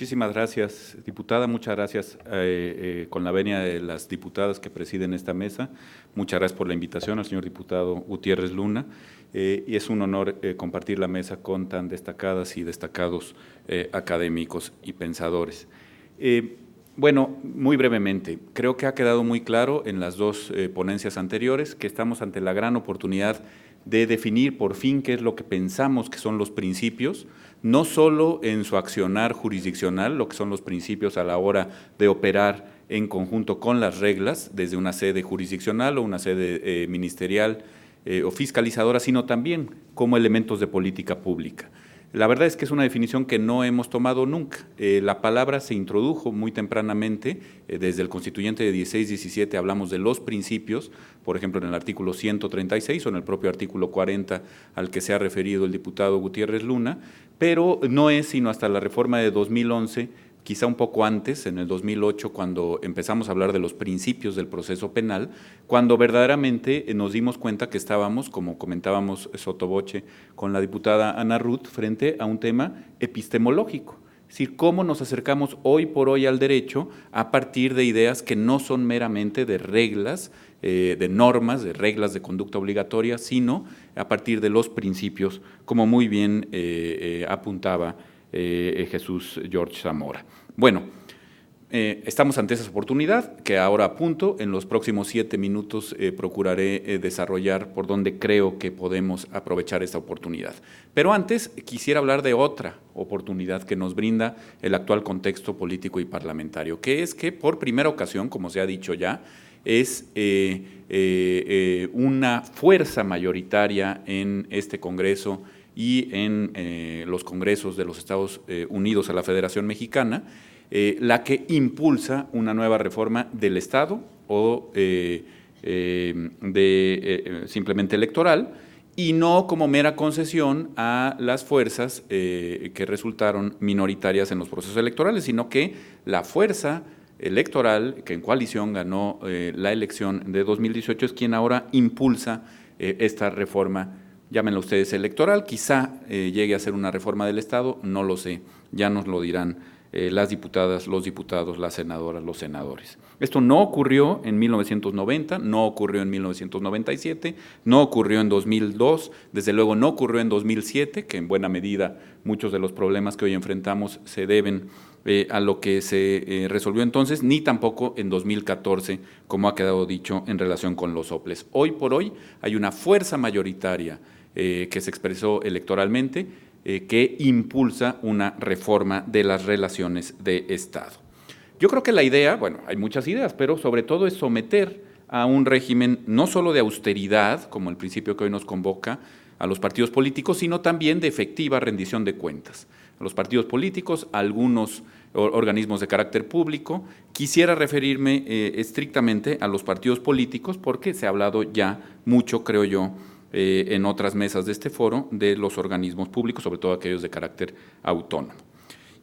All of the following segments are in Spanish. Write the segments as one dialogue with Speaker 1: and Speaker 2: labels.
Speaker 1: Muchísimas gracias, diputada. Muchas gracias con la venia de las diputadas que presiden esta mesa. Muchas gracias por la invitación al señor diputado Gutiérrez Luna. Y es un honor compartir la mesa con tan destacadas y destacados académicos y pensadores. Bueno, muy brevemente, creo que ha quedado muy claro en las dos ponencias anteriores que estamos ante la gran oportunidad de definir por fin qué es lo que pensamos que son los principios, no solo en su accionar jurisdiccional, lo que son los principios a la hora de operar en conjunto con las reglas, desde una sede jurisdiccional o una sede ministerial o fiscalizadora, sino también como elementos de política pública. La verdad es que es una definición que no hemos tomado nunca. La palabra se introdujo muy tempranamente, desde el constituyente de 16-17 hablamos de los principios, por ejemplo en el artículo 136 o en el propio artículo 40 al que se ha referido el diputado Gutiérrez Luna, pero no es sino hasta la reforma de 2011, quizá un poco antes, en el 2008, cuando empezamos a hablar de los principios del proceso penal, cuando verdaderamente nos dimos cuenta que estábamos, como comentábamos sotovoce con la diputada Ana Ruth, frente a un tema epistemológico. Es decir, cómo nos acercamos hoy por hoy al derecho a partir de ideas que no son meramente de reglas, de normas, de reglas de conducta obligatoria, sino a partir de los principios, como muy bien apuntaba Jesús George Zamora. Bueno, estamos ante esa oportunidad que ahora apunto. En los próximos 7 minutos procuraré desarrollar por donde creo que podemos aprovechar esta oportunidad. Pero antes quisiera hablar de otra oportunidad que nos brinda el actual contexto político y parlamentario, que es que por primera ocasión, como se ha dicho ya, es una fuerza mayoritaria en este Congreso y en los congresos de los Estados Unidos a la Federación Mexicana, la que impulsa una nueva reforma del Estado o simplemente electoral, y no como mera concesión a las fuerzas que resultaron minoritarias en los procesos electorales, sino que la fuerza electoral que en coalición ganó la elección de 2018 es quien ahora impulsa esta reforma. Llámenlo ustedes electoral, quizá llegue a ser una reforma del Estado, no lo sé, ya nos lo dirán las diputadas, los diputados, las senadoras, los senadores. Esto no ocurrió en 1990, no ocurrió en 1997, no ocurrió en 2002, desde luego no ocurrió en 2007, que en buena medida muchos de los problemas que hoy enfrentamos se deben a lo que se resolvió entonces, ni tampoco en 2014, como ha quedado dicho en relación con los soples. Hoy por hoy hay una fuerza mayoritaria que se expresó electoralmente, que impulsa una reforma de las relaciones de Estado. Yo creo que la idea, bueno, hay muchas ideas, pero sobre todo es someter a un régimen no solo de austeridad, como el principio que hoy nos convoca, a los partidos políticos, sino también de efectiva rendición de cuentas. A los partidos políticos, a algunos organismos de carácter público. Quisiera referirme estrictamente a los partidos políticos porque se ha hablado ya mucho, creo yo, en otras mesas de este foro, de los organismos públicos, sobre todo aquellos de carácter autónomo.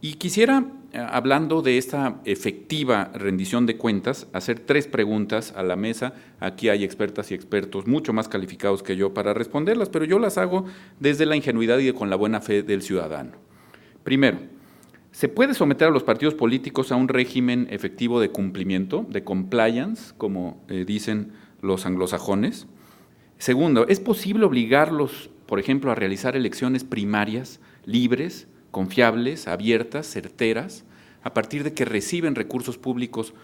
Speaker 1: Y quisiera, hablando de esta efectiva rendición de cuentas, hacer 3 preguntas a la mesa. Aquí hay expertas y expertos mucho más calificados que yo para responderlas, pero yo las hago desde la ingenuidad y con la buena fe del ciudadano. Primero, ¿se puede someter a los partidos políticos a un régimen efectivo de cumplimiento, de compliance, como dicen los anglosajones? Segundo, ¿es posible obligarlos, por ejemplo, a realizar elecciones primarias libres, confiables, abiertas, certeras, a partir de que reciben recursos públicos?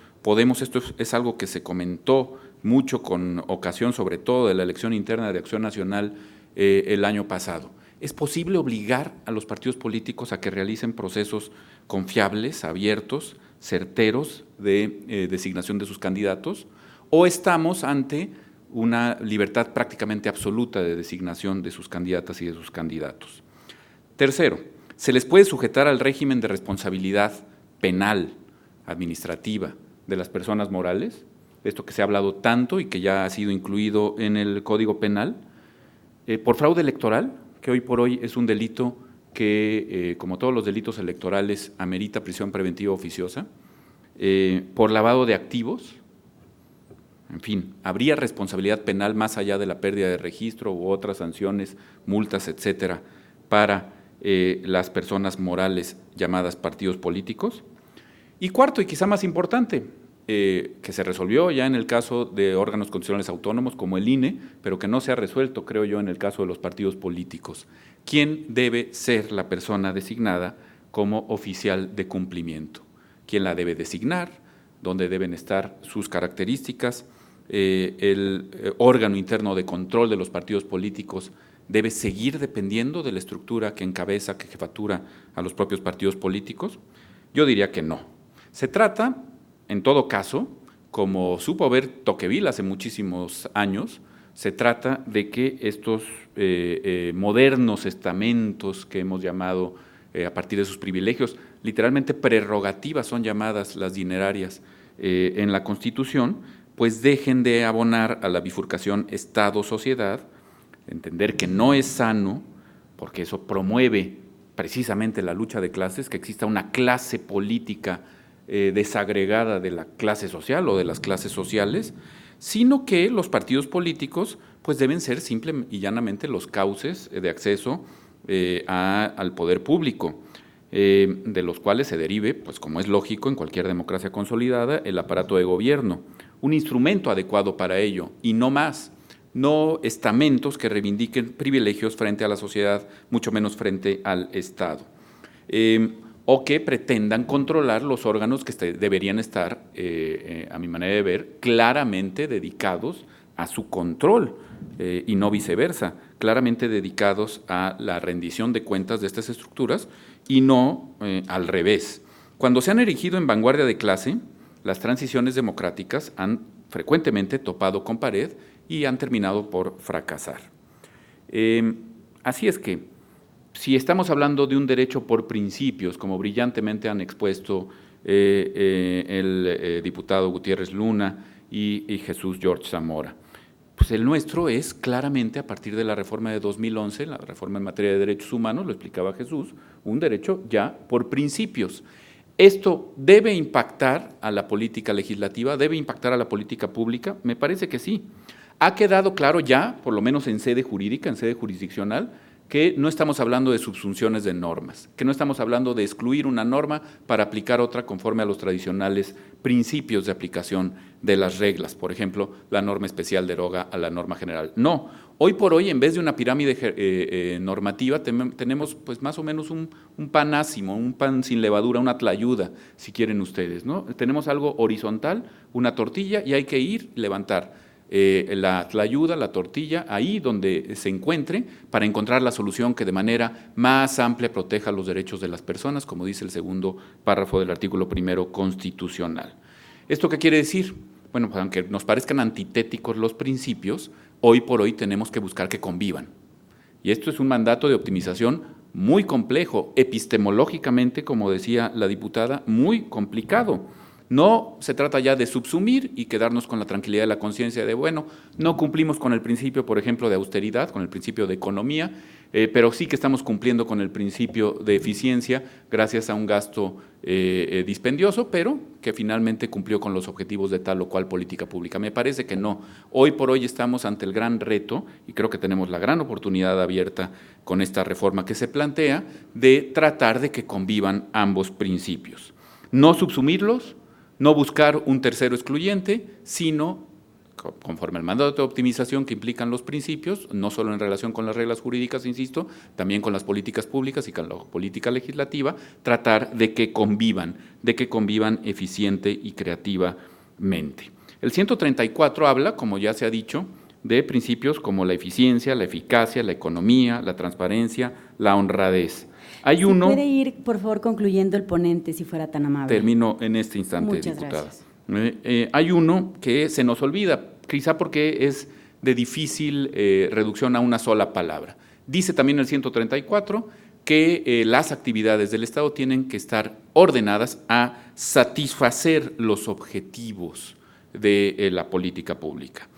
Speaker 1: Esto es algo que se comentó mucho con ocasión, sobre todo de la elección interna de Acción Nacional el año pasado. ¿Es posible obligar a los partidos políticos a que realicen procesos confiables, abiertos, certeros de designación de sus candidatos? ¿O estamos ante una libertad prácticamente absoluta de designación de sus candidatas y de sus candidatos? Tercero, ¿se les puede sujetar al régimen de responsabilidad penal, administrativa, de las personas morales? Esto que se ha hablado tanto y que ya ha sido incluido en el Código Penal. Por fraude electoral, que hoy por hoy es un delito que, como todos los delitos electorales, amerita prisión preventiva oficiosa. Por lavado de activos. En fin, ¿habría responsabilidad penal más allá de la pérdida de registro u otras sanciones, multas, etcétera, para las personas morales llamadas partidos políticos. Y cuarto, y quizá más importante, que se resolvió ya en el caso de órganos constitucionales autónomos como el INE, pero que no se ha resuelto, creo yo, en el caso de los partidos políticos. ¿Quién debe ser la persona designada como oficial de cumplimiento? ¿Quién la debe designar? ¿Dónde deben estar sus características? El órgano interno de control de los partidos políticos debe seguir dependiendo de la estructura que encabeza, que jefatura a los propios partidos políticos. Yo diría que no. Se trata, en todo caso, como supo ver Tocqueville hace muchísimos años, se trata de que estos modernos estamentos que hemos llamado a partir de sus privilegios, literalmente prerrogativas son llamadas las dinerarias en la Constitución, pues dejen de abonar a la bifurcación Estado-sociedad, entender que no es sano, porque eso promueve precisamente la lucha de clases, que exista una clase política desagregada de la clase social o de las clases sociales, sino que los partidos políticos pues deben ser simple y llanamente los cauces de acceso al poder público, de los cuales se derive, pues como es lógico en cualquier democracia consolidada, el aparato de gobierno, un instrumento adecuado para ello y no más, no estamentos que reivindiquen privilegios frente a la sociedad, mucho menos frente al Estado, o que pretendan controlar los órganos que deberían estar, a mi manera de ver, claramente dedicados a su control y no viceversa, claramente dedicados a la rendición de cuentas de estas estructuras y no al revés. Cuando se han erigido en vanguardia de clase, las transiciones democráticas han frecuentemente topado con pared y han terminado por fracasar. Así es que, si estamos hablando de un derecho por principios, como brillantemente han expuesto el diputado Gutiérrez Luna y Jesús George Zamora, pues el nuestro es claramente a partir de la reforma de 2011, la reforma en materia de derechos humanos, lo explicaba Jesús, un derecho ya por principios. ¿Esto debe impactar a la política legislativa? ¿Debe impactar a la política pública? Me parece que sí. Ha quedado claro ya, por lo menos en sede jurídica, en sede jurisdiccional, que no estamos hablando de subsunciones de normas, que no estamos hablando de excluir una norma para aplicar otra conforme a los tradicionales principios de aplicación de las reglas. Por ejemplo, la norma especial deroga a la norma general. No, hoy por hoy, en vez de una pirámide normativa, tenemos pues más o menos un pan ácimo, un pan sin levadura, una tlayuda, si quieren ustedes, ¿no? Tenemos algo horizontal, una tortilla, y hay que ir, levantar la ayuda, la tortilla, ahí donde se encuentre, para encontrar la solución que de manera más amplia proteja los derechos de las personas, como dice el segundo párrafo del artículo 1 constitucional. ¿Esto qué quiere decir? Bueno, pues aunque nos parezcan antitéticos los principios, hoy por hoy tenemos que buscar que convivan. Y esto es un mandato de optimización muy complejo, epistemológicamente, como decía la diputada, muy complicado. No se trata ya de subsumir y quedarnos con la tranquilidad de la conciencia de, bueno, no cumplimos con el principio, por ejemplo, de austeridad, con el principio de economía, pero sí que estamos cumpliendo con el principio de eficiencia gracias a un gasto dispendioso, pero que finalmente cumplió con los objetivos de tal o cual política pública. Me parece que no. Hoy por hoy estamos ante el gran reto, y creo que tenemos la gran oportunidad abierta con esta reforma que se plantea, de tratar de que convivan ambos principios. No subsumirlos, no buscar un tercero excluyente, sino, conforme al mandato de optimización que implican los principios, no solo en relación con las reglas jurídicas, insisto, también con las políticas públicas y con la política legislativa, tratar de que convivan eficiente y creativamente. El 134 habla, como ya se ha dicho, de principios como la eficiencia, la eficacia, la economía, la transparencia, la honradez. Hay uno.
Speaker 2: ¿Puede ir, por favor, concluyendo el ponente, si fuera tan amable?
Speaker 1: Termino en este instante,
Speaker 2: Muchas
Speaker 1: diputada.
Speaker 2: Gracias.
Speaker 1: Hay uno que se nos olvida, quizá porque es de difícil reducción a una sola palabra. Dice también el 134 que las actividades del Estado tienen que estar ordenadas a satisfacer los objetivos de la política pública.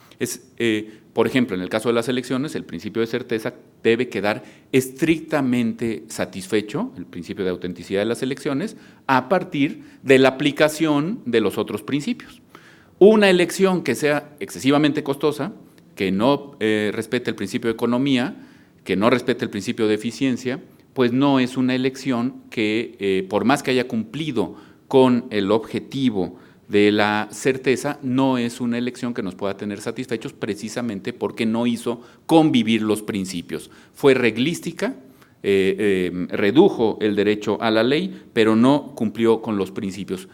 Speaker 1: Por ejemplo, en el caso de las elecciones, el principio de certeza debe quedar estrictamente satisfecho, el principio de autenticidad de las elecciones, a partir de la aplicación de los otros principios. Una elección que sea excesivamente costosa, que no respete el principio de economía, que no respete el principio de eficiencia, pues no es una elección que, por más que haya cumplido con el objetivo de la certeza, no es una elección que nos pueda tener satisfechos precisamente porque no hizo convivir los principios. Fue reglística, redujo el derecho a la ley, pero no cumplió con los principios.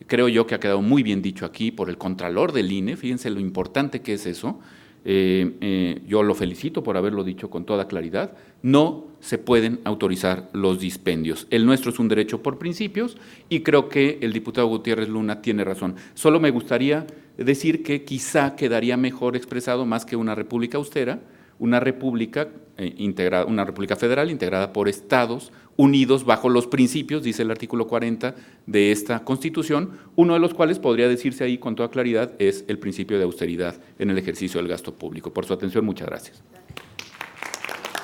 Speaker 1: Creo yo que ha quedado muy bien dicho aquí por el Contralor del INE, fíjense lo importante que es eso. Yo lo felicito por haberlo dicho con toda claridad. No se pueden autorizar los dispendios. El nuestro es un derecho por principios y creo que el diputado Gutiérrez Luna tiene razón. Solo me gustaría decir que quizá quedaría mejor expresado, más que una república austera, una república integrada, una república federal integrada por estados unidos bajo los principios, dice el artículo 40 de esta Constitución, uno de los cuales podría decirse ahí con toda claridad es el principio de austeridad en el ejercicio del gasto público. Por su atención, muchas gracias.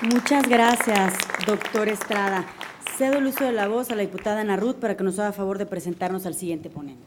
Speaker 2: Muchas gracias, doctor Estrada. Cedo el uso de la voz a la diputada Ana Ruth para que nos haga favor de presentarnos al siguiente ponente.